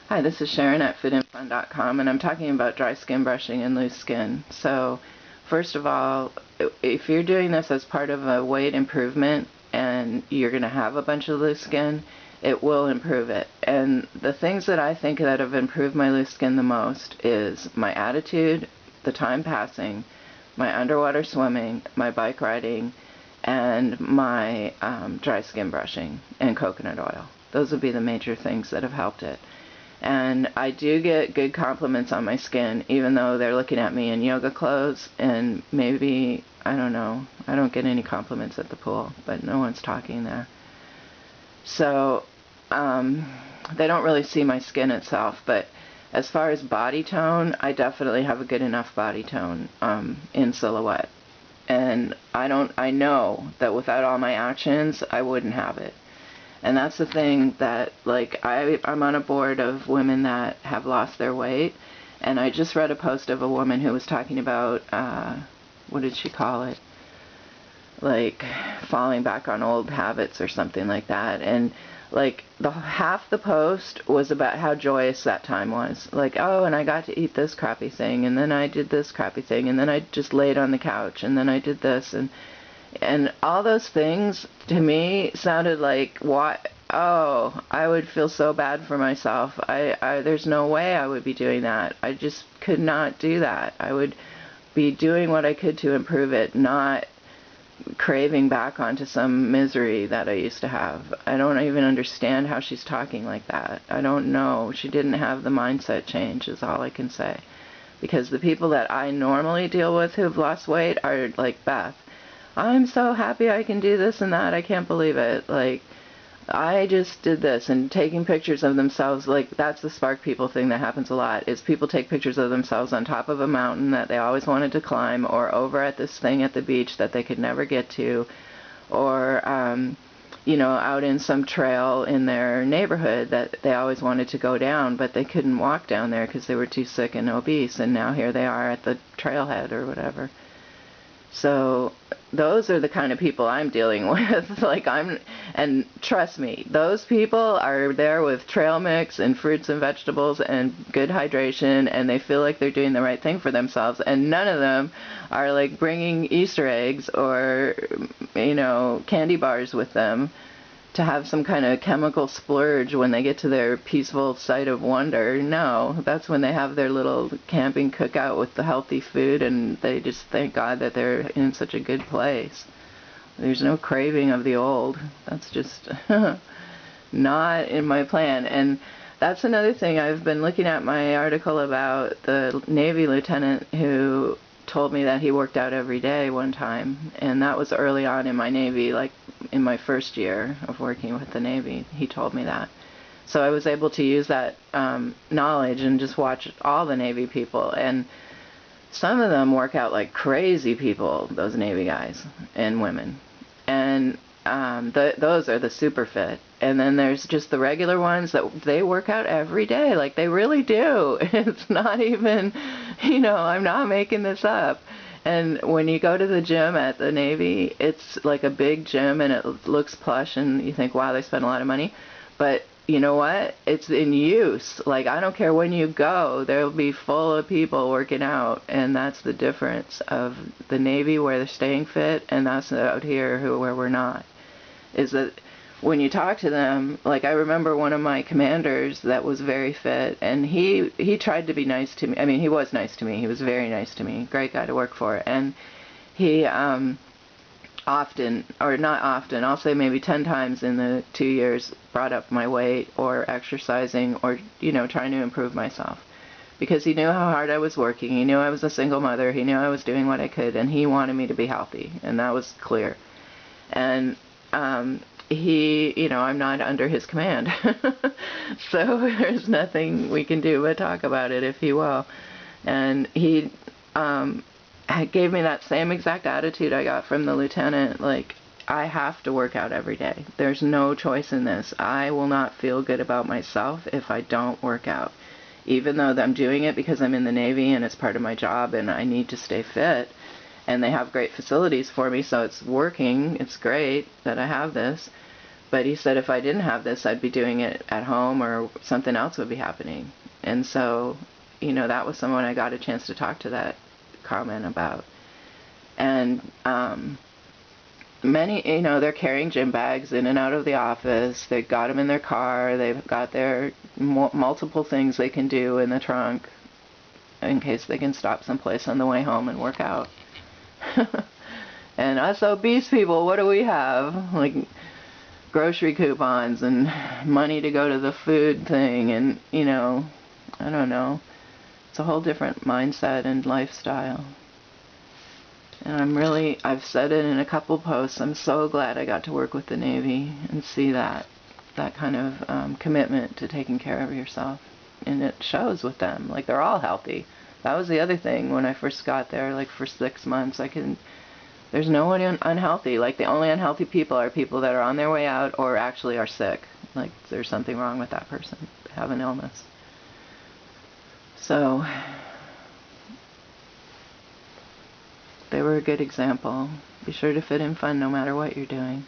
Hi, this is Sharon at Fitinfun.com, and I'm talking about dry skin brushing and loose skin. So, first of all, if you're doing this as part of a weight improvement and you're going to have a bunch of loose skin, it will improve it. And the things that I think that have improved my loose skin the most is my attitude, the time passing, my underwater swimming, my bike riding, and my dry skin brushing and coconut oil. Those would be the major things that have helped it. And I do get good compliments on my skin, even though they're looking at me in yoga clothes, and maybe, I don't know, I don't get any compliments at the pool, but no one's talking there. So, they don't really see my skin itself, but as far as body tone, I definitely have a good enough body tone in silhouette. And I know that without all my actions, I wouldn't have it. And that's the thing that, like, I'm on a board of women that have lost their weight, and I just read a post of a woman who was talking about, what did she call it? Like, falling back on old habits or something like that. And, like, half the post was about how joyous that time was. Like, oh, and I got to eat this crappy thing, and then I did this crappy thing, and then I just laid on the couch, and then I did this, and all those things, to me, sounded like, what? Oh, I would feel so bad for myself. There's no way I would be doing that. I just could not do that. I would be doing what I could to improve it, not craving back onto some misery that I used to have. I don't even understand how she's talking like that. I don't know. She didn't have the mindset change, is all I can say. Because the people that I normally deal with who've lost weight are like Beth. I'm so happy I can do this and that. I can't believe it. Like, I just did this, and taking pictures of themselves, like, that's the spark people thing that happens a lot, is people take pictures of themselves on top of a mountain that they always wanted to climb, or over at this thing at the beach that they could never get to, or, out in some trail in their neighborhood that they always wanted to go down, but they couldn't walk down there because they were too sick and obese, and now here they are at the trailhead or whatever. So those are the kind of people I'm dealing with. And trust me, those people are there with trail mix and fruits and vegetables and good hydration, and they feel like they're doing the right thing for themselves, and none of them are like bringing Easter eggs or, candy bars with them to have some kind of chemical splurge when they get to their peaceful site of wonder. No, that's when they have their little camping cookout with the healthy food, and they just thank God that they're in such a good place. There's no craving of the old. That's just not in my plan. And that's another thing. I've been looking at my article about the Navy lieutenant who told me that he worked out every day one time, and that was early on in my Navy, like in my first year of working with the Navy. He told me that. So I was able to use that knowledge and just watch all the Navy people, and some of them work out like crazy people, those Navy guys and women. And those are the super fit. And then there's just the regular ones that they work out every day. Like, they really do. It's not even, I'm not making this up. And when you go to the gym at the Navy, it's like a big gym, and it looks plush, and you think, wow, they spent a lot of money. But you know what? It's in use. Like, I don't care when you go, there'll be full of people working out, and that's the difference of the Navy, where they're staying fit, and us out here where we're not. Is that when you talk to them, like, I remember one of my commanders that was very fit, and he tried to be nice to me. I mean, he was nice to me. He was very nice to me. Great guy to work for. And he often, or not often, I'll say maybe 10 times in the 2 years, brought up my weight or exercising or, trying to improve myself. Because he knew how hard I was working. He knew I was a single mother. He knew I was doing what I could, and he wanted me to be healthy, and that was clear. And I'm not under his command. So there's nothing we can do but talk about it if he will. And he gave me that same exact attitude I got from the lieutenant. Like, I have to work out every day. There's no choice in this. I will not feel good about myself if I don't work out. Even though I'm doing it because I'm in the Navy and it's part of my job and I need to stay fit. And they have great facilities for me, so it's working. It's great that I have this. But he said if I didn't have this, I'd be doing it at home or something else would be happening. And so, that was someone I got a chance to talk to that comment about. And many, they're carrying gym bags in and out of the office. They've got them in their car. They've got their multiple things they can do in the trunk in case they can stop someplace on the way home and work out. And us obese people, what do we have? Like grocery coupons and money to go to the food thing, and I don't know. It's a whole different mindset and lifestyle. And I've said it in a couple posts, I'm so glad I got to work with the Navy and see that kind of commitment to taking care of yourself. And it shows with them. Like, they're all healthy. That was the other thing when I first got there, like for 6 months, there's no one unhealthy. Like, the only unhealthy people are people that are on their way out or actually are sick. Like, there's something wrong with that person. They have an illness. So they were a good example. Be sure to fit in fun no matter what you're doing.